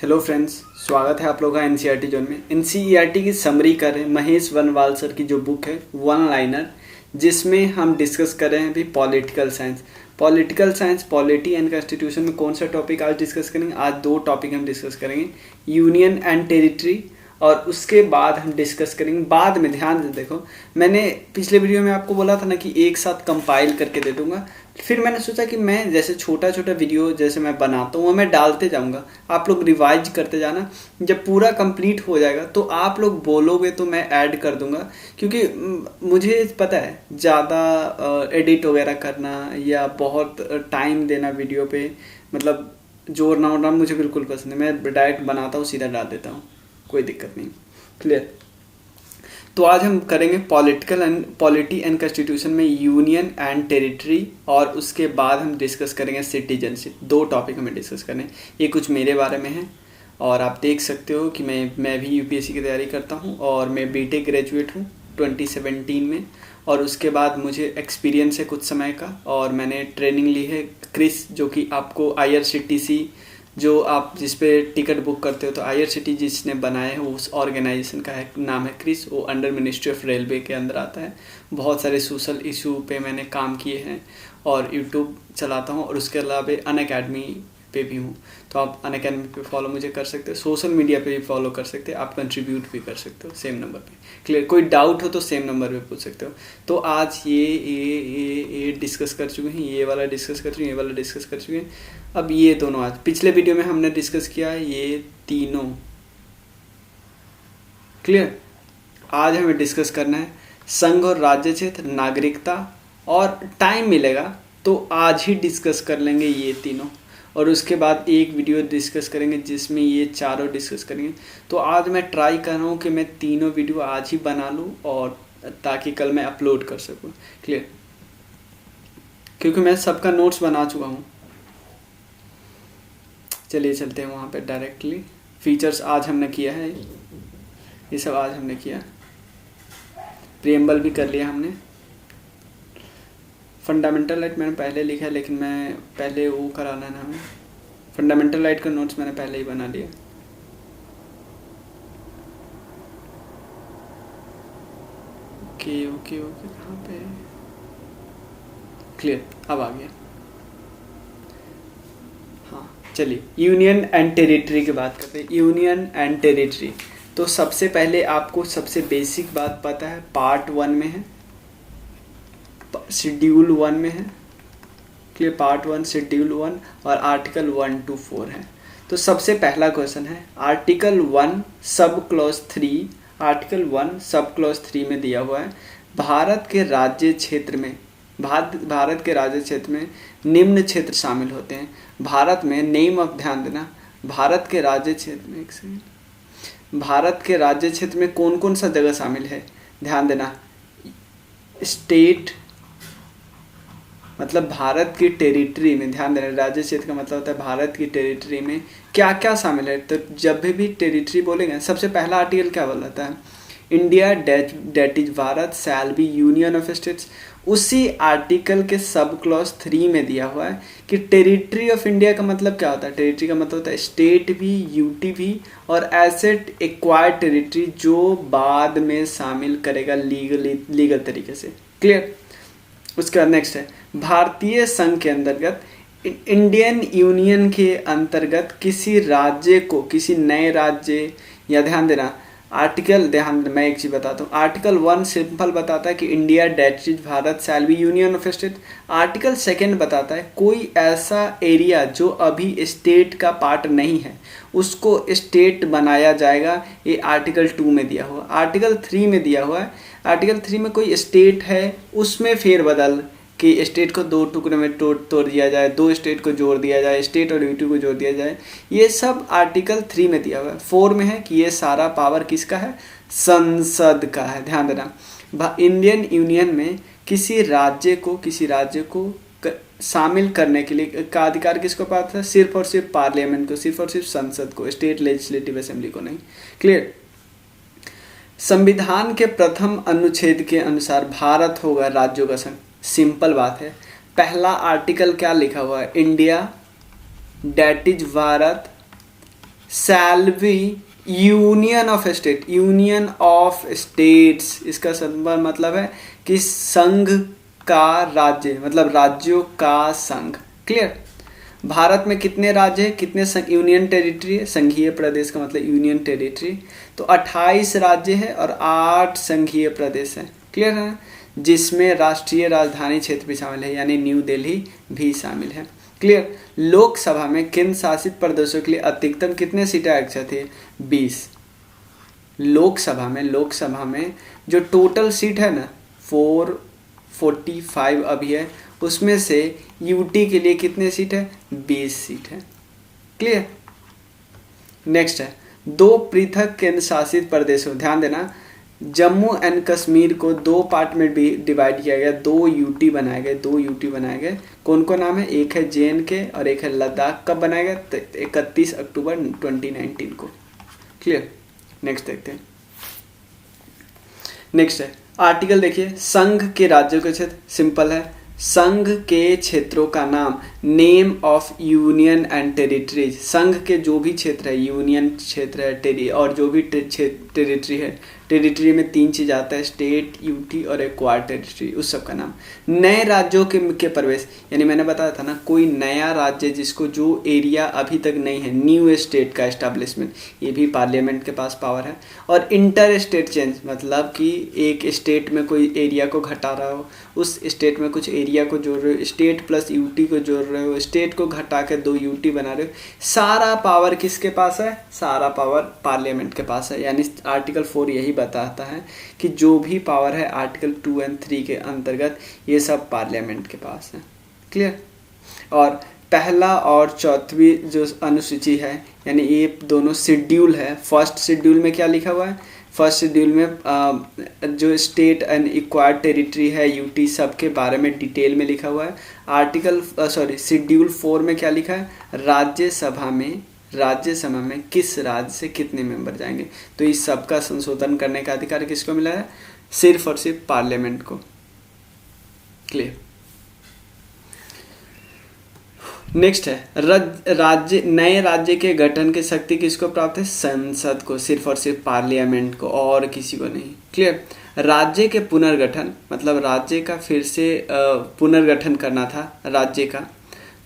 Hello friends, स्वागत है आप लोगों का एनसीईआरटी जोन में। एनसीईआरटी की समरी कर रहे हैं महेश वनवाल सर की जो बुक है वन लाइनर, जिसमें हम डिस्कस कर रहे हैं अभी political science polity and constitution में कौन सा टॉपिक आज डिस्कस करेंगे। आज दो टॉपिक हम डिस्कस करेंगे, यूनियन एंड टेरिटरी, और उसके बाद हम डिस्कस करेंगे बाद में। ध्यान से देखो, मैंने पिछले वीडियो में आपको बोला था ना कि एक साथ कंपाइल करके दे दूंगा। फिर मैंने सोचा कि मैं जैसे छोटा छोटा वीडियो जैसे मैं बनाता हूँ वो मैं डालते जाऊँगा, आप लोग रिवाइज करते जाना। जब पूरा कंप्लीट हो जाएगा तो आप लोग बोलोगे तो मैं ऐड कर दूंगा, क्योंकि मुझे पता है ज़्यादा एडिट वगैरह करना या बहुत टाइम देना वीडियो पे, मतलब जोर ना होना मुझे बिल्कुल पसंद है। मैं डायरेक्ट बनाता हूँ, सीधा डाल देता हूँ, कोई दिक्कत नहीं। क्लियर। तो आज हम करेंगे पॉलिटी एंड कॉन्स्टिट्यूशन में यूनियन एंड टेरिटरी, और उसके बाद हम डिस्कस करेंगे सिटीजनशिप। दो टॉपिक हमें डिस्कस करने हैं। ये कुछ मेरे बारे में है, और आप देख सकते हो कि मैं भी यूपीएससी की तैयारी करता हूँ, और मैं बीटेक ग्रेजुएट हूँ 2017 में, और उसके बाद मुझे एक्सपीरियंस है कुछ समय का, और मैंने ट्रेनिंग ली है क्रिस, जो कि आपको IRCTC, जो आप जिस पे टिकट बुक करते हो तो IRCTC जिसने बनाया है उस ऑर्गेनाइजेशन का नाम है क्रिस। वो अंडर मिनिस्ट्री ऑफ रेलवे के अंदर आता है। बहुत सारे सोशल इशू पे मैंने काम किए हैं, और यूट्यूब चलाता हूँ, और उसके अलावा अनअकैडमी पे भी हूँ। तो आप अनअकैडमी पे फॉलो मुझे कर सकते हो, सोशल मीडिया पे भी फॉलो कर सकते हो, आप कंट्रीब्यूट भी कर सकते हो सेम नंबर पे। क्लियर। कोई डाउट हो तो सेम नंबर पे पूछ सकते हो। तो आज ये डिस्कस कर चुके हैं, ये वाला डिस्कस कर चुके हैं, ये वाला डिस्कस कर चुके हैं। अब ये दोनों आज पिछले वीडियो में हमने डिस्कस किया है ये तीनों। क्लियर। आज हमें डिस्कस करना है संघ और राज्य क्षेत्र, नागरिकता, और टाइम मिलेगा तो आज ही डिस्कस कर लेंगे ये तीनों, और उसके बाद एक वीडियो डिस्कस करेंगे जिसमें ये चारों डिस्कस करेंगे। तो आज मैं ट्राई कर रहा हूँ कि मैं तीनों वीडियो आज ही बना लूँ, और ताकि कल मैं अपलोड कर सकूँ। क्लियर। क्योंकि मैं सबका नोट्स बना चुका हूँ। चलिए चलते हैं वहाँ पे डायरेक्टली। फीचर्स आज हमने किया है, ये सब आज हमने किया। प्रीएम्बल भी कर लिया हमने। फंडामेंटल राइट मैंने पहले लिखा है, लेकिन मैं पहले वो कराना है ना हमें। फंडामेंटल राइट का नोट्स मैंने पहले ही बना लिया। ओके ओके ओके, कहाँ पे? क्लियर, अब आ गया। हाँ चलिए, यूनियन एंड टेरिटरी की बात करते हैं। यूनियन एंड टेरिटरी, तो सबसे पहले आपको सबसे बेसिक बात पता है, पार्ट 1 में है, शेड्यूल 1 में है। क्लियर। पार्ट 1 शेड्यूल 1 और आर्टिकल 1 to 4 है। तो सबसे पहला क्वेश्चन है article 1 sub clause 3। Article 1 sub clause 3 में दिया हुआ है, भारत के राज्य क्षेत्र में निम्न क्षेत्र शामिल होते हैं। भारत में नेम ऑफ, ध्यान देना, भारत के राज्य क्षेत्र में, एक सेकंड, भारत के राज्य क्षेत्र में कौन कौन सा जगह शामिल है, ध्यान देना। स्टेट मतलब भारत की टेरिटरी में, ध्यान देना, राज्य क्षेत्र का मतलब होता है भारत की टेरिटरी में क्या क्या शामिल है। तो जब भी टेरिटरी बोलेंगे, सबसे पहला आर्टिकल क्या बोलता है, India that is Bharat shall be union of states. उसी आर्टिकल के सब क्लॉज 3 में दिया हुआ है कि टेरिटरी ऑफ इंडिया का मतलब क्या होता है। टेरिटरी का मतलब होता है स्टेट भी, यूटी भी, और एसेट एक्वायर्ड टेरिटरी जो बाद में शामिल करेगा लीगल तरीके से। क्लियर। उसके बाद नेक्स्ट है भारतीय संघ के अंतर्गत, इंडियन यूनियन के अंतर्गत किसी राज्य को, किसी नए राज्य, या ध्यान देना आर्टिकल, मैं एक चीज बताता हूँ। आर्टिकल 1 सिंपल बताता है कि India that is Bharat shall be union of state. Article 2 बताता है कोई ऐसा एरिया जो अभी स्टेट का पार्ट नहीं है उसको स्टेट बनाया जाएगा। ये आर्टिकल 2 में दिया हुआ। आर्टिकल 3 में दिया हुआ है, आर्टिकल 3 में कोई स्टेट है उसमें फेरबदल कि स्टेट को 2 टुकड़े में तोड़ दिया जाए, 2 स्टेट को जोड़ दिया जाए, स्टेट और यूटी को जोड़ दिया जाए, ये सब आर्टिकल 3 में दिया हुआ है। 4 में है कि ये सारा पावर किसका है, संसद का है। ध्यान देना, इंडियन यूनियन में किसी राज्य को शामिल करने के लिए का अधिकार किसको पाता है, सिर्फ और सिर्फ पार्लियामेंट को, सिर्फ और सिर्फ संसद को, स्टेट लेजिस्लेटिव असेंबली को नहीं। क्लियर। संविधान के प्रथम अनुच्छेद के अनुसार भारत होगा राज्यों का संघ। सिंपल बात है, पहला आर्टिकल क्या लिखा हुआ है, India that is Bharat shall be union of state, union of states, इसका मतलब है कि संघ का राज्य, मतलब राज्यों का संघ। क्लियर। भारत में कितने राज्य हैं, कितने यूनियन टेरिटरी है, संघीय प्रदेश का मतलब यूनियन टेरिटरी, तो 28 राज्य है और 8 संघीय प्रदेश है। क्लियर है ना, जिसमें राष्ट्रीय राजधानी क्षेत्र भी शामिल है, यानी न्यू दिल्ली भी शामिल है। क्लियर। लोकसभा में केंद्र शासित प्रदेशों के लिए अधिकतम कितने सीटें आरक्षित है, 20। लोकसभा में जो टोटल सीट है ना 445 अभी है, उसमें से यूटी के लिए कितने सीट है, 20 सीट है। क्लियर। नेक्स्ट है 2 पृथक केंद्र शासित प्रदेशों, ध्यान देना, जम्मू एंड कश्मीर को 2 पार्ट में डिवाइड किया गया, 2 यूटी बनाए गए। कौन कौन नाम है, एक है JNK और एक है लद्दाख। कब बनाया गया, 31 अक्टूबर 2019 को। क्लियर। नेक्स्ट देखते हैं। नेक्स्ट है आर्टिकल, देखिए, संघ के राज्यों के क्षेत्र, सिंपल है, संघ के क्षेत्रों का नाम, name of union and territories, संघ के जो भी क्षेत्र है, यूनियन क्षेत्र है और जो भी टेरिटरी है, टेरिटरी में 3 चीज आता है, स्टेट, यूटी और एक्वायर टेरिटरी, उस सब का नाम। नए राज्यों के प्रवेश, यानी मैंने बताया था ना, कोई नया राज्य जिसको जो एरिया अभी तक नहीं है, न्यू स्टेट का एस्टैब्लिशमेंट, ये भी पार्लियामेंट के पास पावर है। और इंटर स्टेट चेंज, मतलब कि एक स्टेट में कोई एरिया को घटा रहा हो, उस स्टेट में कुछ एरिया को जोड़ रहे हो, स्टेट प्लस यूटी को जोड़ रहे हो, स्टेट को घटा के 2 यूटी बना रहे हो, सारा पावर किसके पास है, सारा पावर पार्लियामेंट के पास है। यानी आर्टिकल 4 यही बताता है कि जो भी पावर है आर्टिकल 2 और 3 के अंतर्गत, ये सब पार्लियामेंट के पास है। क्लियर। और पहला और 4वीं जो अनुसूची है, यानी ये दोनों शेड्यूल है। फर्स्ट शेड्यूल में क्या लिखा हुआ है, फर्स्ट शेड्यूल में जो स्टेट एंड एक्वायर्ड टेरिटरी है, यूटी, सब के बारे में डिटेल में लिखा हुआ है। शेड्यूल 4 में क्या लिखा है, राज्यसभा में किस राज्य से कितने मेंबर जाएंगे। तो इस सब का संशोधन करने का अधिकार किसको मिला है, सिर्फ और सिर्फ पार्लियामेंट को। क्लियर। नेक्स्ट है नए राज्य के गठन की शक्ति किसको प्राप्त है, संसद को, सिर्फ और सिर्फ पार्लियामेंट को, और किसी को नहीं। क्लियर। राज्य के पुनर्गठन, मतलब राज्य का फिर से पुनर्गठन करना था राज्य का,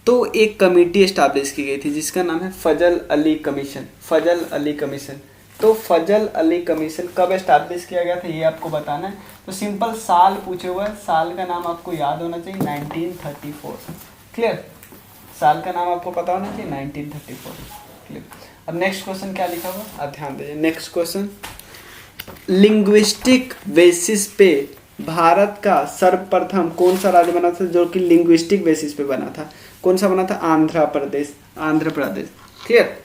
तो एक कमेटी एस्टैब्लिश की गई थी जिसका नाम है फजल अली कमीशन। तो फजल अली कमीशन कब एस्टैब्लिश किया गया था, ये आपको बताना है। तो सिंपल साल पूछे हुआ है, साल का नाम आपको याद होना चाहिए, 1934। क्लियर। साल का नाम आपको पता होना चाहिए, 1934। क्लियर। अब नेक्स्ट क्वेश्चन क्या लिखा हुआ, आप ध्यान दीजिए। नेक्स्ट क्वेश्चन, लिंग्विस्टिक बेसिस पे भारत का सर्वप्रथम कौन सा राज्य बना था जो कि लिंग्विस्टिक बेसिस पे बना था, कौन सा बना था, आंध्र प्रदेश। क्लियर।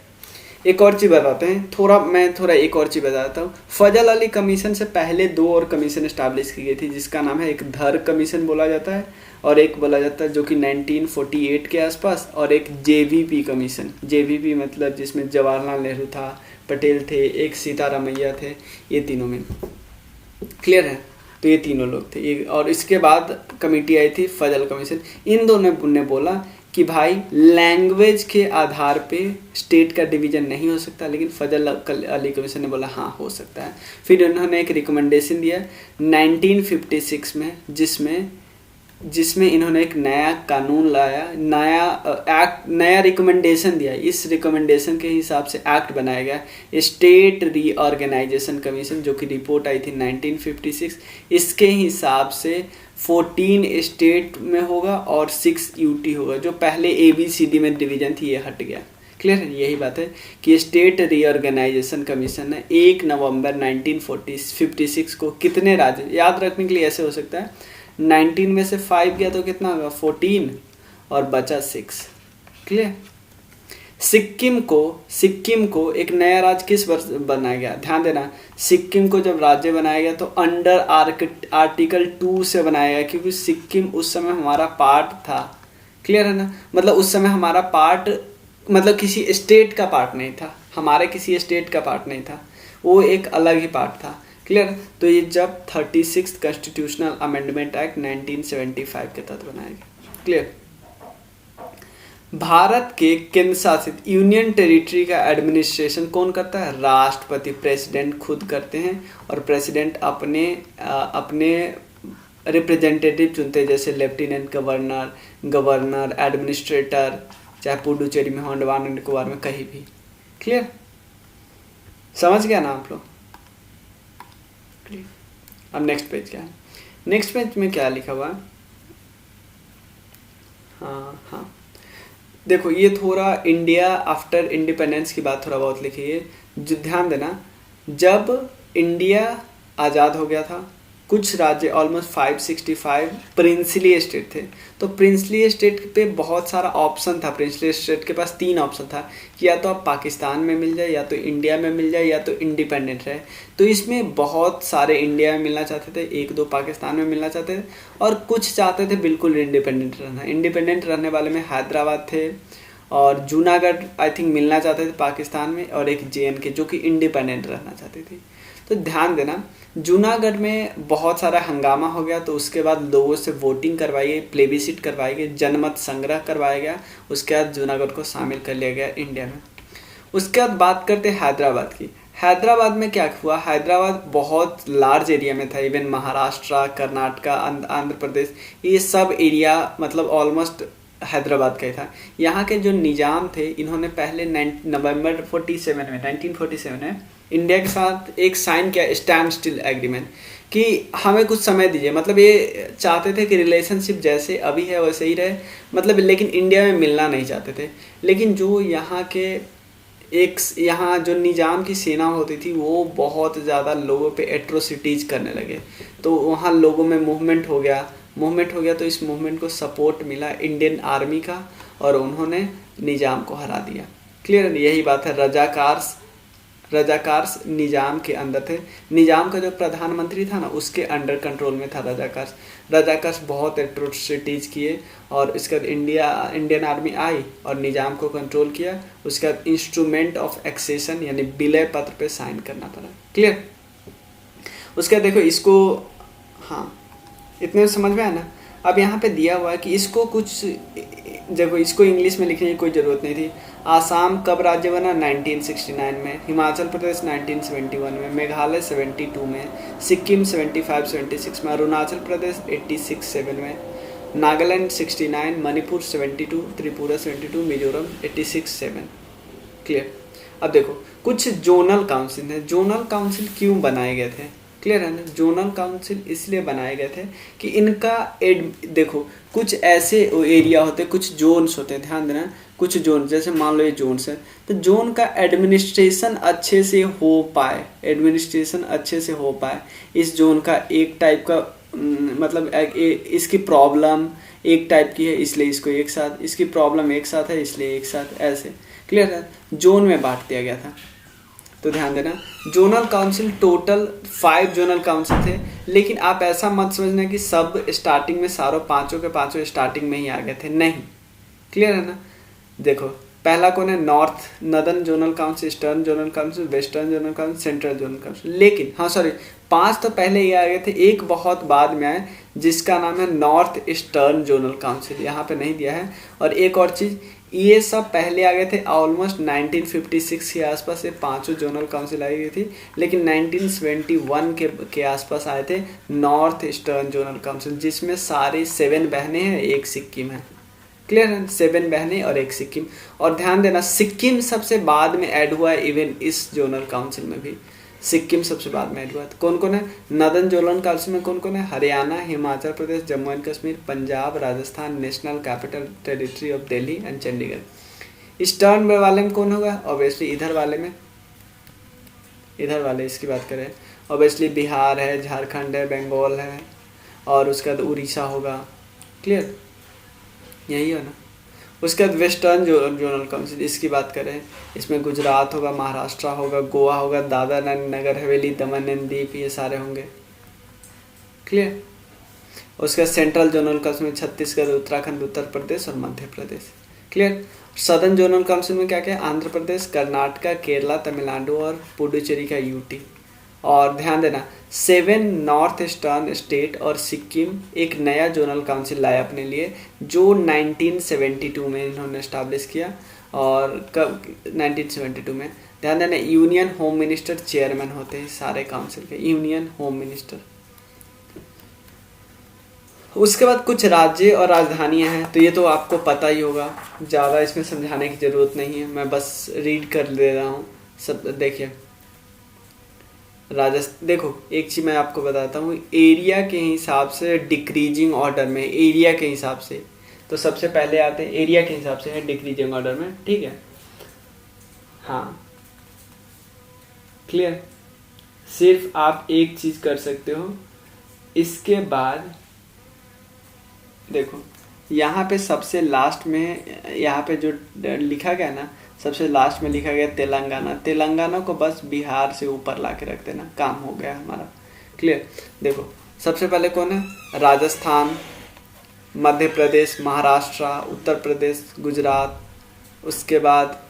एक और चीज़ बताते हैं, मैं थोड़ा एक और चीज़ बताता हूँ। फजल अली कमीशन से पहले 2 और कमीशन एस्टैब्लिश की गई थी, जिसका नाम है, एक धर कमीशन बोला जाता है और एक बोला जाता है जो कि 1948 के आसपास, और एक JVP कमीशन। JVP मतलब जिसमें जवाहरलाल नेहरू था, पटेल थे, एक सीतारामैया थे, ये तीनों में। क्लियर है। तो ये तीनों लोग थे ये, और इसके बाद कमेटी आई थी फजल कमीशन। इन दोनों ने बोला कि भाई लैंग्वेज के आधार पे स्टेट का डिवीजन नहीं हो सकता, लेकिन फजल अली कमीशन ने बोला हाँ हो सकता है। फिर उन्होंने एक रिकमेंडेशन दिया 1956 में, जिसमें इन्होंने एक नया कानून लाया, नया रिकमेंडेशन दिया। इस रिकमेंडेशन के हिसाब से एक्ट बनाया गया स्टेट रीऑर्गेनाइजेशन कमीशन, जो कि रिपोर्ट आई थी 1956। इसके हिसाब से 14 स्टेट में होगा और 6 यूटी होगा। जो पहले ABCD में डिवीजन थी, ये हट गया। क्लियर है। यही बात है कि स्टेट रीऑर्गेनाइजेशन कमीशन ने 1 नवंबर 1956 को कितने राज्य, याद रखने के लिए ऐसे हो सकता है, 19 में से 5 गया तो कितना होगा, 14, और बचा 6। क्लियर। सिक्किम को एक नया राज्य किस वर्ष बनाया गया, ध्यान देना, सिक्किम को जब राज्य बनाया गया तो अंडर आर्टिकल 2 से बनाया गया, क्योंकि सिक्किम उस समय हमारा पार्ट था। क्लियर है ना, मतलब उस समय हमारा पार्ट, मतलब किसी स्टेट का पार्ट नहीं था, हमारे किसी स्टेट का पार्ट नहीं था, वो एक अलग ही पार्ट था। क्लियर। तो ये जब 36 कॉन्स्टिट्यूशनल अमेंडमेंट एक्ट 1975 के तहत बनाया गया। क्लियर। भारत के केंद्र शासित यूनियन टेरिटरी का एडमिनिस्ट्रेशन कौन करता है? राष्ट्रपति, प्रेसिडेंट खुद करते हैं। और प्रेसिडेंट अपने रिप्रेजेंटेटिव चुनते हैं, जैसे लेफ्टिनेंट गवर्नर, गवर्नर, एडमिनिस्ट्रेटर, चाहे पुडुचेरी में हो, अंडमान एंड निकोबार में, कहीं भी। क्लियर? समझ गया ना आप लोग? अब नेक्स्ट पेज क्या है? नेक्स्ट पेज में क्या लिखा हुआ है? हाँ, देखो ये थोड़ा इंडिया आफ्टर इंडिपेंडेंस की बात थोड़ा बहुत लिखी है, जो ध्यान देना। जब इंडिया आज़ाद हो गया था, कुछ राज्य ऑलमोस्ट 565 प्रिंसली स्टेट थे। तो प्रिंसली स्टेट पे बहुत सारा ऑप्शन था। प्रिंसली स्टेट के पास 3 ऑप्शन था कि या तो आप पाकिस्तान में मिल जाए, या तो इंडिया में मिल जाए, या तो इंडिपेंडेंट रहे। तो इसमें बहुत सारे इंडिया में मिलना चाहते थे, 1-2 पाकिस्तान में मिलना चाहते थे, और कुछ चाहते थे बिल्कुल इंडिपेंडेंट रहना। इंडिपेंडेंट रहने वाले में हैदराबाद थे, और जूनागढ़ आई थिंक मिलना चाहते थे पाकिस्तान में, और एक JNK जो कि इंडिपेंडेंट रहना चाहती थी। तो ध्यान देना, जूनागढ़ में बहुत सारा हंगामा हो गया, तो उसके बाद लोगों से वोटिंग करवाई गई, प्लेबिसिट करवाई गई, जनमत संग्रह करवाया गया। उसके बाद जूनागढ़ को शामिल कर लिया गया इंडिया में। उसके बाद बात करते हैं हैदराबाद की। हैदराबाद में क्या हुआ? हैदराबाद बहुत लार्ज एरिया में था। इवन महाराष्ट्र, कर्नाटका, आंध्र प्रदेश, ये सब एरिया मतलब ऑलमोस्ट हैदराबाद का ही था। यहाँ के जो निज़ाम थे, इन्होंने पहले नवंबर 1947 में इंडिया के साथ एक साइन किया, स्टैंड स्टिल एग्रीमेंट, कि हमें कुछ समय दीजिए। मतलब ये चाहते थे कि रिलेशनशिप जैसे अभी है वैसे ही रहे, मतलब, लेकिन इंडिया में मिलना नहीं चाहते थे। लेकिन जो यहाँ जो निज़ाम की सेना होती थी, वो बहुत ज़्यादा लोगों पे एट्रोसिटीज़ करने लगे। तो वहाँ लोगों में मूवमेंट हो गया। तो इस मूवमेंट को सपोर्ट मिला इंडियन आर्मी का, और उन्होंने निज़ाम को हरा दिया। क्लियर? यही बात है। रजाकार्स निज़ाम के अंदर थे। निज़ाम का जो प्रधानमंत्री था ना, उसके अंडर कंट्रोल में था रजाकार्स बहुत एट्रोसिटीज़ किए, और इसके बाद इंडियन आर्मी आई और निज़ाम को कंट्रोल किया। उसके बाद इंस्ट्रूमेंट ऑफ एक्सेशन यानी विलय पत्र पे साइन करना पड़ा। क्लियर? उसके बाद देखो इसको, हाँ, इतने में समझ में आया ना? अब यहाँ पे दिया हुआ है कि इसको कुछ, देखो इसको इंग्लिश में लिखने की कोई ज़रूरत नहीं थी। आसाम कब राज्य बना? 1969 में। हिमाचल प्रदेश 1971 में। मेघालय 72 में। सिक्किम 75-76 में। अरुणाचल प्रदेश 86-7 में। नागालैंड 69, मणिपुर 72, त्रिपुरा 72, मिजोरम 86-7। क्लियर? अब देखो कुछ जोनल काउंसिल हैं। जोनल काउंसिल क्यों बनाए गए थे? क्लियर है ना? जोनल काउंसिल इसलिए बनाए गए थे कि इनका देखो कुछ ऐसे एरिया होते, कुछ जोन्स होते हैं, ध्यान देना, कुछ जोन, जैसे मान लो ये जोन्स है, तो जोन का एडमिनिस्ट्रेशन अच्छे से हो पाए, इस जोन का एक टाइप का मतलब इसकी प्रॉब्लम एक टाइप की है इसलिए इसको एक साथ, इसकी प्रॉब्लम एक साथ है इसलिए एक साथ, ऐसे। क्लियर है? जोन में बांट दिया गया था। तो ध्यान देना, zonal council total 5 zonal council थे। लेकिन आप ऐसा मत समझना कि सब स्टार्टिंग में पांचों के पांचों स्टार्टिंग में ही आ गए थे, नहीं। क्लियर है ना? देखो पहला कौन है? Northern zonal council, eastern zonal council, western zonal council, central zonal council. लेकिन 5 तो पहले ही आ गए थे, एक बहुत बाद में आए जिसका नाम है नॉर्थ ईस्टर्न जोनल काउंसिल, यहाँ पे नहीं दिया है। और एक और चीज़, ये सब पहले आ गए थे ऑलमोस्ट 1956 के आसपास, ये 5 जोनल काउंसिल आई गई थी। लेकिन 1971 के आसपास आए थे नॉर्थ ईस्टर्न जोनल काउंसिल, जिसमें सारी 7 बहनें हैं, एक सिक्किम है। क्लियर है? 7 बहनें और एक सिक्किम। और ध्यान देना, सिक्किम सबसे बाद में ऐड हुआ है, इवन इस जोनल काउंसिल में भी सिक्किम सबसे बाद में ऐड हुआ है। तो कौन कौन है नॉर्दर्न जोनल काउंसिल में? कौन कौन है? Haryana, Himachal Pradesh, Jammu and Kashmir, Punjab, Rajasthan, national capital territory of Delhi and Chandigarh. Eastern वाले में कौन होगा? ऑब्वियसली इधर वाले इसकी बात करें, ऑब्वियसली बिहार है, झारखंड है, बंगाल है, और उसके बाद उड़ीसा होगा। क्लियर? यही है ना? उसके बाद वेस्टर्न जोनल काउंसिल, इसकी बात करें, इसमें गुजरात होगा, महाराष्ट्र होगा, गोवा होगा, Dadar and Nagar Haveli, Daman and दीप, ये सारे होंगे। क्लियर? उसके बाद सेंट्रल जोनल काउंसिल में छत्तीसगढ़, उत्तराखंड, उत्तर प्रदेश और Madhya Pradesh. Clear? Southern zonal council में क्या क्या? आंध्र प्रदेश, कर्नाटका, केरला, तमिलनाडु और पुडुचेरी का UT। और ध्यान देना 7 नॉर्थ ईस्टर्न स्टेट और सिक्किम एक नया जोनल काउंसिल लाया अपने लिए, जो 1972 में इन्होंने इस्टेब्लिश किया। और कब 1972 में, ध्यान देना यूनियन होम मिनिस्टर चेयरमैन होते हैं सारे काउंसिल के, यूनियन होम मिनिस्टर। उसके बाद कुछ राज्य और राजधानियां हैं, तो ये तो आपको पता ही होगा, ज़्यादा इसमें समझाने की ज़रूरत नहीं है, मैं बस रीड कर दे रहा हूँ सब। देखिए राजस्थान, देखो एक चीज़ मैं आपको बताता हूँ, एरिया के हिसाब से डिक्रीजिंग ऑर्डर में, एरिया के हिसाब से तो सबसे पहले आते हैं, एरिया के हिसाब से है डिक्रीजिंग ऑर्डर में, ठीक है। हाँ क्लियर। सिर्फ आप एक चीज़ कर सकते हो, इसके बाद देखो यहाँ पे सबसे लास्ट में, यहाँ पे जो लिखा गया ना, सबसे लास्ट में लिखा गया तेलंगाना। तेलंगाना को बस बिहार से ऊपर ला के रख देना, काम हो गया हमारा। क्लियर। देखो सबसे पहले कौन है, राजस्थान, मध्य प्रदेश, महाराष्ट्र, उत्तर प्रदेश, गुजरात, उसके बाद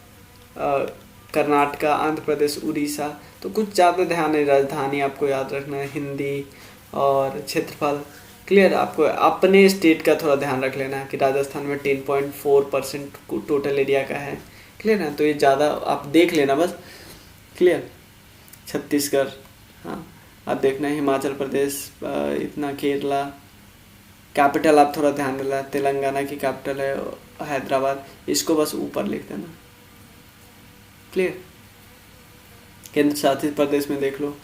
कर्नाटका, आंध्र प्रदेश, उड़ीसा। तो कुछ ज़्यादा ध्यान है, राजधानी आपको याद रखना है, हिंदी और क्षेत्रफल। क्लियर। आपको अपने स्टेट का थोड़ा ध्यान रख लेना है कि राजस्थान में 10.4% टोटल एरिया का है। क्लियर है, तो ये ज़्यादा आप देख लेना बस। क्लियर। छत्तीसगढ़, हाँ आप देखना है, हिमाचल प्रदेश इतना, केरला। कैपिटल आप थोड़ा ध्यान देना, तेलंगाना की कैपिटल है हैदराबाद, इसको बस ऊपर लिख देना। क्लियर। केंद्र शासित प्रदेश में देख लो,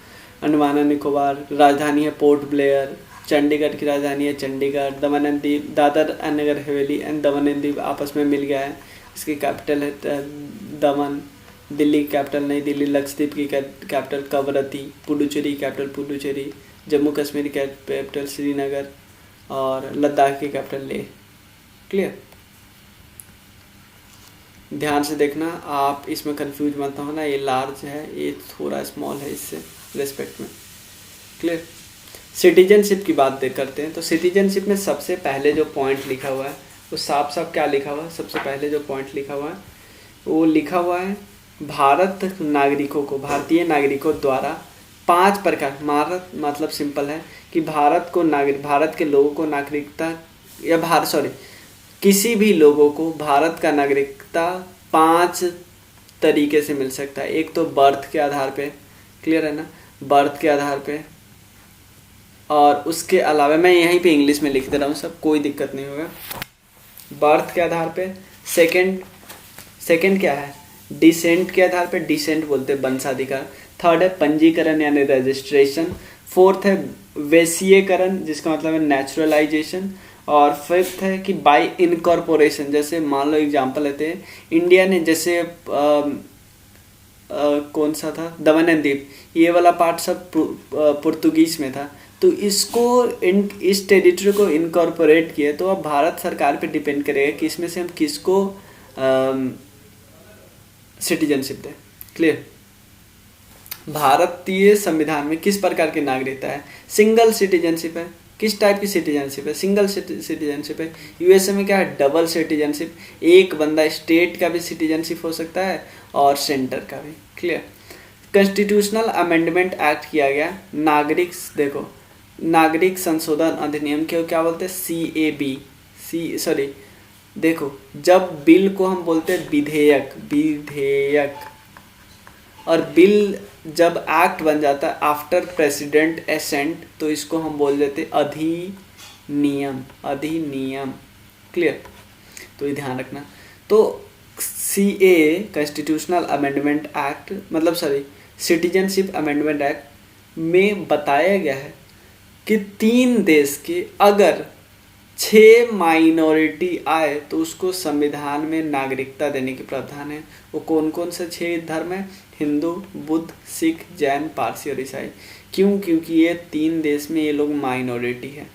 अंडमान एंड निकोबार, राजधानी है पोर्ट ब्लेयर, चंडीगढ़ की राजधानी है चंडीगढ़, दमन and Diu, Dadar and Nagar Haveli and Daman and Diu आपस में मिल गया है, इसकी कैपिटल है दमन। दिल्ली की कैपिटल नई दिल्ली, लक्षद्वीप की कैपिटल कवरत्ती, पुडुचेरी कैपिटल पुडुचेरी, जम्मू कश्मीर की कैपिटल श्रीनगर और लद्दाख की कैपिटल लेह। क्लियर। ध्यान से देखना, आप इसमें कंफ्यूज मत होना, ये लार्ज है, ये थोड़ा स्मॉल है इससे रेस्पेक्ट में। क्लियर। सिटीजनशिप की बात करते हैं, तो सिटीजनशिप में सबसे पहले जो पॉइंट लिखा हुआ है वो साफ साफ क्या लिखा हुआ है, सबसे पहले जो पॉइंट लिखा हुआ है वो लिखा हुआ है भारत नागरिकों को, भारतीय नागरिकों द्वारा 5 प्रकार, भारत मतलब सिंपल है कि भारत के लोगों को नागरिकता, या किसी भी लोगों को भारत का नागरिकता 5 तरीके से मिल सकता है। एक तो बर्थ के आधार पे, क्लियर है ना, बर्थ के आधार पे, और उसके अलावा मैं यहीं पे इंग्लिश में लिख दे रहा हूँ सब, कोई दिक्कत नहीं होगा। बर्थ के आधार पे, सेकंड क्या है, डिसेंट के आधार पे, डिसेंट बोलते हैं वंशाधिकार। थर्ड है पंजीकरण यानी रजिस्ट्रेशन। फोर्थ है वैसीकरण जिसका मतलब है नेचुरलाइजेशन। और फिफ्थ है कि बाय इनकॉर्पोरेशन, जैसे मान लो एग्जांपल लेते हैं, इंडिया ने जैसे कौन सा था, दमन एंड दीव, ये वाला पार्ट सब पुर्तगीज में था, तो इसको इस टेरिटरी को इनकॉर्पोरेट किया, तो अब भारत सरकार पे डिपेंड करेगा कि इसमें से हम किसको सिटीजनशिप दें। क्लियर। भारतीय संविधान में किस प्रकार की नागरिकता है, सिंगल सिटीजनशिप है। किस टाइप की सिटीजनशिप है, सिंगल सिटीजनशिप है। यूएसए में क्या है, डबल सिटीजनशिप, एक बंदा स्टेट का भी सिटीजनशिप हो सकता है और सेंटर का भी। क्लियर। कॉन्स्टिट्यूशनल अमेंडमेंट एक्ट किया गया, नागरिक संशोधन अधिनियम के क्या बोलते हैं, CAB, देखो जब बिल को हम बोलते हैं विधेयक, और बिल जब एक्ट बन जाता है आफ्टर प्रेसिडेंट एसेंट, तो इसको हम बोल देते हैं अधिनियम। क्लियर। तो ये ध्यान रखना। तो CAA कॉन्स्टिट्यूशनल अमेंडमेंट एक्ट मतलब सिटीजनशिप अमेंडमेंट एक्ट में बताया गया है कि 3 देश के अगर 6 माइनॉरिटी आए तो उसको संविधान में नागरिकता देने के प्रावधान है। वो कौन कौन से 6 धर्म है, हिंदू, बुद्ध, सिख, जैन, पारसी और ईसाई। क्यों? क्योंकि ये 3 देश में ये लोग माइनॉरिटी है।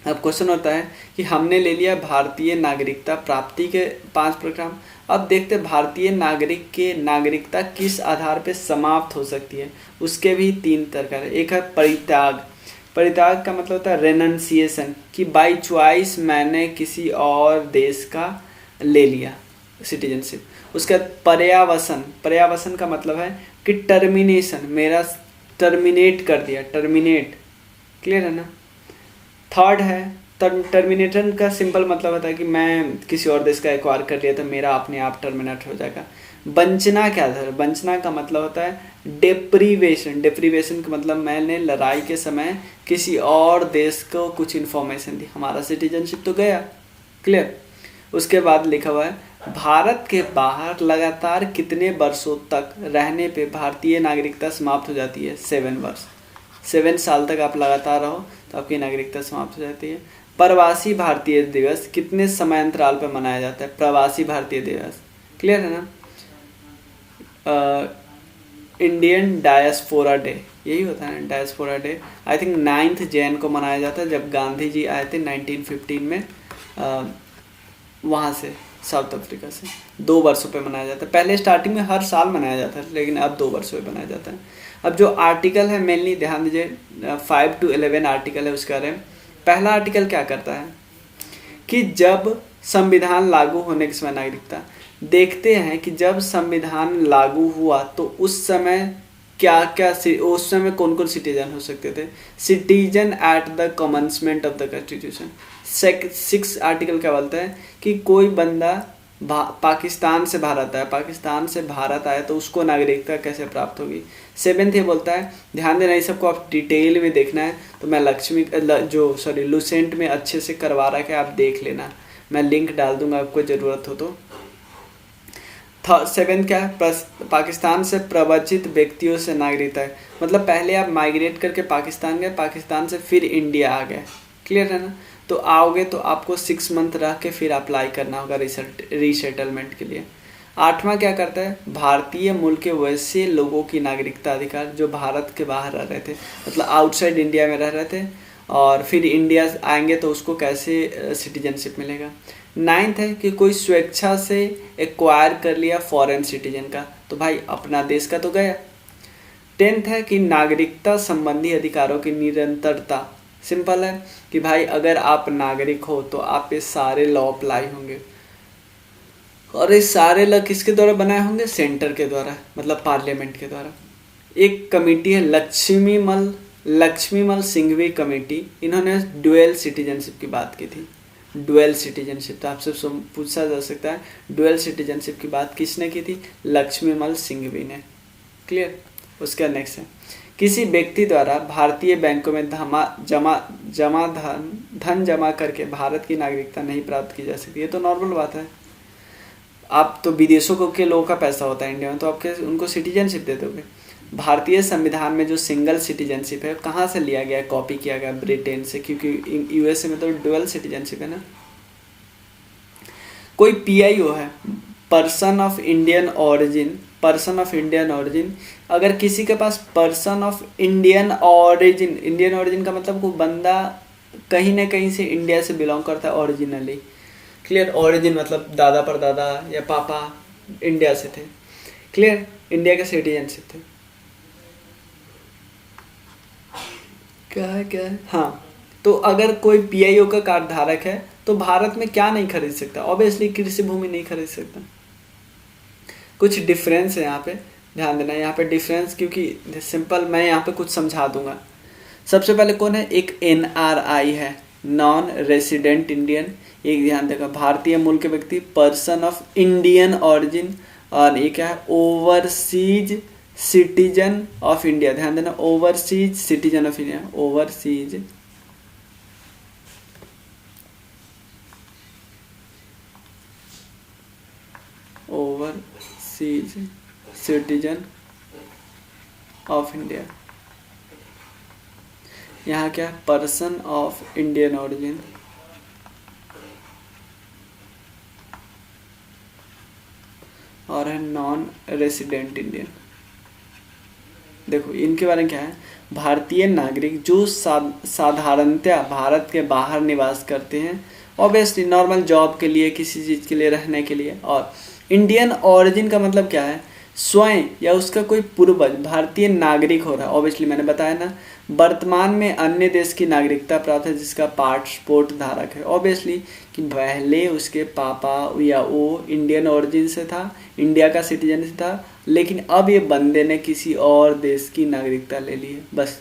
अब क्वेश्चन होता है कि हमने ले लिया भारतीय नागरिकता प्राप्ति के 5 प्रकार, अब देखते भारतीय नागरिक के नागरिकता किस आधार पे समाप्त हो सकती है, उसके भी 3 प्रकार है। एक है परित्याग का मतलब होता है रेनन्सिएशन, कि बाय चॉइस मैंने किसी और देश का ले लिया सिटीजनशिप। उसके बाद पर्यावसन का मतलब है कि टर्मिनेशन, मेरा टर्मिनेट कर दिया, टर्मिनेट, क्लियर है ना। थर्ड है टर्मिनेशन का सिंपल मतलब होता है कि मैं किसी और देश का एक्वायर कर लिया तो मेरा अपने आप टर्मिनेट हो जाएगा। वंचना क्या था, वंचना का मतलब होता है डेप्रीवेशन, डेप्रीवेशन का मतलब मैंने लड़ाई के समय किसी और देश को कुछ इन्फॉर्मेशन दी, हमारा सिटीजनशिप तो गया, क्लियर। उसके बाद लिखा हुआ है भारत के बाहर लगातार कितने वर्षों तक रहने पे भारतीय नागरिकता समाप्त हो जाती है, 7 वर्ष, 7 साल तक आप लगातार रहो तो आपकी नागरिकता समाप्त हो जाती है। प्रवासी भारतीय दिवस कितने समय अंतराल पर मनाया जाता है, प्रवासी भारतीय दिवस, क्लियर है ना। इंडियन डायस्पोरा डे, यही होता है ना diaspora day, I think 9 Jain को मनाया जाता है, जब गांधी जी आए थे 1915 में वहाँ से साउथ अफ्रीका से। 2 वर्षों पे मनाया जाता है, पहले स्टार्टिंग में हर साल मनाया जाता है लेकिन अब 2 वर्षों पे मनाया जाता है। अब जो आर्टिकल है मेनली ध्यान दीजिए, 5 to 11 आर्टिकल है उसके बारे में। पहला आर्टिकल क्या करता है कि जब संविधान लागू होने के समय नागरिकता, देखते हैं कि जब संविधान लागू हुआ तो उस समय क्या क्या, उस समय कौन कौन सिटीजन हो सकते थे, citizen at the commencement of the constitution. 6 article क्या बोलता है कि कोई बंदा पाकिस्तान से भारत आया, पाकिस्तान से भारत आया तो उसको नागरिकता कैसे प्राप्त होगी। 7 ये बोलता है, ध्यान देना, ये सबको आप डिटेल में देखना है तो मैं लुसेंट में अच्छे से करवा रहा है, आप देख लेना, मैं लिंक डाल दूंगा आपको ज़रूरत हो तो। 7 क्या है, पाकिस्तान से प्रवचित व्यक्तियों से नागरिकता है, मतलब पहले आप माइग्रेट करके पाकिस्तान गए, पाकिस्तान से फिर इंडिया आ गए, क्लियर है ना। तो आओगे तो आपको 6 मंथ रह के फिर अप्लाई करना होगा रीसेटलमेंट के लिए। 8वां क्या करता है, भारतीय मूल के वैसे लोगों की नागरिकता अधिकार जो भारत के बाहर रह रहे थे, मतलब आउटसाइड इंडिया में रह रहे थे और फिर इंडिया आएंगे तो उसको कैसे सिटीजनशिप मिलेगा। 9th है कि कोई स्वेच्छा से एक्वायर कर लिया फॉरेन सिटीजन का, तो भाई अपना देश का तो गया। 10th है कि नागरिकता संबंधी अधिकारों की निरंतरता, सिंपल है कि भाई अगर आप नागरिक हो तो आप पे सारे लॉ अप्लाई होंगे, और ये सारे लॉ किसके द्वारा बनाए होंगे, सेंटर के द्वारा, मतलब पार्लियामेंट के द्वारा। एक कमेटी है लक्ष्मीमल सिंघवी कमेटी, इन्होंने ड्यूअल सिटीजनशिप की बात की थी। ड्यूअल सिटीजनशिप तो आपसे पूछा जा सकता है, ड्यूअल सिटीजनशिप की बात किसने की थी, लक्ष्मीमल सिंघवी ने, क्लियर। उसका नेक्स्ट है, किसी व्यक्ति द्वारा भारतीय बैंकों में धन जमा करके भारत की नागरिकता नहीं प्राप्त की जा सकती। ये तो नॉर्मल बात है, आप तो विदेशों के लोगों का पैसा होता है इंडिया में, तो आप कैसे उनको सिटीजनशिप दे दोगे। भारतीय संविधान में जो सिंगल सिटीजनशिप है कहाँ से लिया गया, कॉपी किया गया ब्रिटेन से, क्योंकि यूएसए में तो डुअल सिटीजनशिप है ना। कोई पीआईओ है, person of Indian origin, person of Indian origin, अगर किसी के पास पर्सन ऑफ इंडियन ऑरिजिन का मतलब कोई बंदा कहीं ना कहीं से इंडिया से बिलोंग करता है ओरिजिनली, क्लियर। ऑरिजिन मतलब दादा परदादा या पापा इंडिया से थे, क्लियर, इंडिया के सिटीजनशिप थे। क्या है हाँ, तो अगर कोई पीआईओ का कार्ड धारक है तो भारत में क्या नहीं खरीद सकता, ऑब्वियसली कृषि भूमि नहीं खरीद सकता। कुछ डिफरेंस है यहाँ पे, ध्यान देना यहाँ पे डिफरेंस, क्योंकि सिंपल मैं यहाँ पे कुछ समझा दूंगा। सबसे पहले कौन है, एक एनआरआई है, नॉन रेसिडेंट इंडियन, एक ध्यान देगा भारतीय मूल के व्यक्ति, पर्सन ऑफ इंडियन ऑरिजिन, और एक क्या है, ओवरसीज सिटीजन ऑफ इंडिया, ध्यान देना, overseas citizen of India, overseas citizen of India. यहाँ क्या, पर्सन ऑफ इंडियन ऑरिजिन, और है नॉन रेसिडेंट इंडियन। देखो इनके बारे में क्या है, भारतीय नागरिक जो साधारणतया भारत के बाहर निवास करते हैं, ऑब्वियसली नॉर्मल जॉब के लिए, किसी चीज़ के लिए, रहने के लिए। और इंडियन ऑरिजिन का मतलब क्या है, स्वयं या उसका कोई पूर्वज भारतीय नागरिक हो रहा है, ऑब्वियसली मैंने बताया ना, वर्तमान में अन्य देश की नागरिकता प्राप्त है जिसका पासपोर्ट धारक है, ऑब्वियसली कि पहले उसके पापा या वो इंडियन ओरिजिन से था, इंडिया का सिटीजन से था, लेकिन अब ये बंदे ने किसी और देश की नागरिकता ले ली है, बस।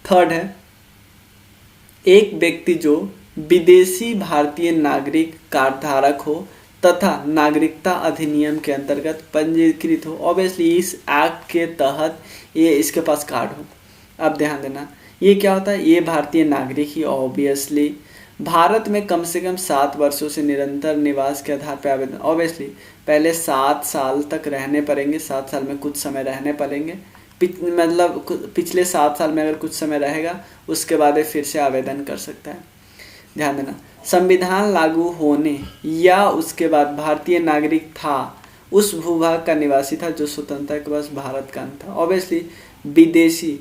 थर्ड है, एक व्यक्ति जो विदेशी भारतीय नागरिक कार्ड धारक हो तथा नागरिकता अधिनियम के अंतर्गत पंजीकृत हो, ऑब्वियसली इस एक्ट के तहत ये इसके पास कार्ड हो। अब ध्यान देना, ये क्या होता है, ये भारतीय नागरिक ही ऑब्वियसली भारत में कम से कम 7 वर्षों से निरंतर निवास के आधार पर आवेदन, ऑब्वियसली पहले 7 साल तक रहने पड़ेंगे, 7 साल में कुछ समय रहने पड़ेंगे, मतलब पिछले 7 साल में अगर कुछ समय रहेगा उसके बाद फिर से आवेदन कर सकता है। ध्यान देना, संविधान लागू होने या उसके बाद भारतीय नागरिक था, उस भूभाग का निवासी था जो स्वतंत्रता के बाद भारत का था, ऑब्वियसली विदेशी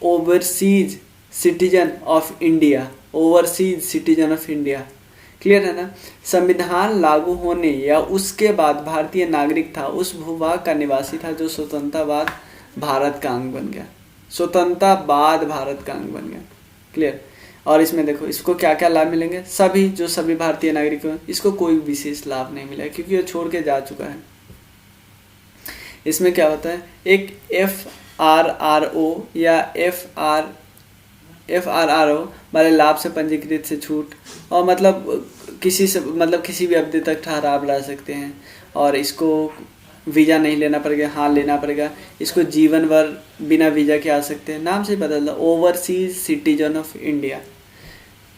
overseas citizen of India, overseas citizen of India, clear है ना। संविधान लागू होने या उसके बाद भारतीय नागरिक था, उस भूभाग का निवासी था जो स्वतंत्रता बाद भारत का अंग बन गया, स्वतंत्रता बाद भारत का अंग बन गया, क्लियर। और इसमें देखो इसको क्या क्या लाभ मिलेंगे, सभी भारतीय नागरिकों, इसको कोई विशेष लाभ नहीं मिला क्योंकि वो छोड़ के जा चुका है। इसमें क्या होता है, एक FRRO या FRRO वाले लाभ से पंजीकृत से छूट, और मतलब किसी भी अवधि तक ठहराव ला सकते हैं, और इसको वीज़ा नहीं लेना पड़ेगा, हाँ लेना पड़ेगा, इसको जीवन भर बिना वीज़ा के आ सकते हैं, नाम से बदल दो ओवरसीज सिटीजन ऑफ इंडिया,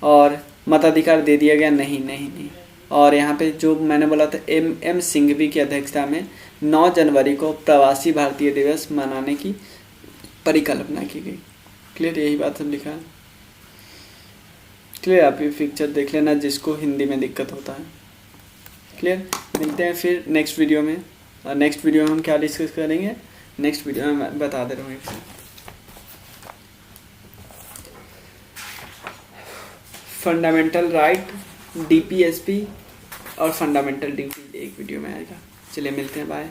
और मताधिकार दे दिया गया नहीं। और यहाँ पे जो मैंने बोला था M सिंघवी की अध्यक्षता में 9 जनवरी को प्रवासी भारतीय दिवस मनाने की परिकल्पना की गई, क्लियर, यही बात सब लिखा है, क्लियर। आप ये पिक्चर देख लेना जिसको हिंदी में दिक्कत होता है, क्लियर। मिलते हैं फिर नेक्स्ट वीडियो में, और नेक्स्ट वीडियो में हम क्या डिस्कस करेंगे, नेक्स्ट वीडियो में मैं बता दे रहा हूँ। फंडामेंटल राइट, DPSP और फंडामेंटल ड्यूटी एक वीडियो में आएगा। चलिए मिलते हैं, बाय।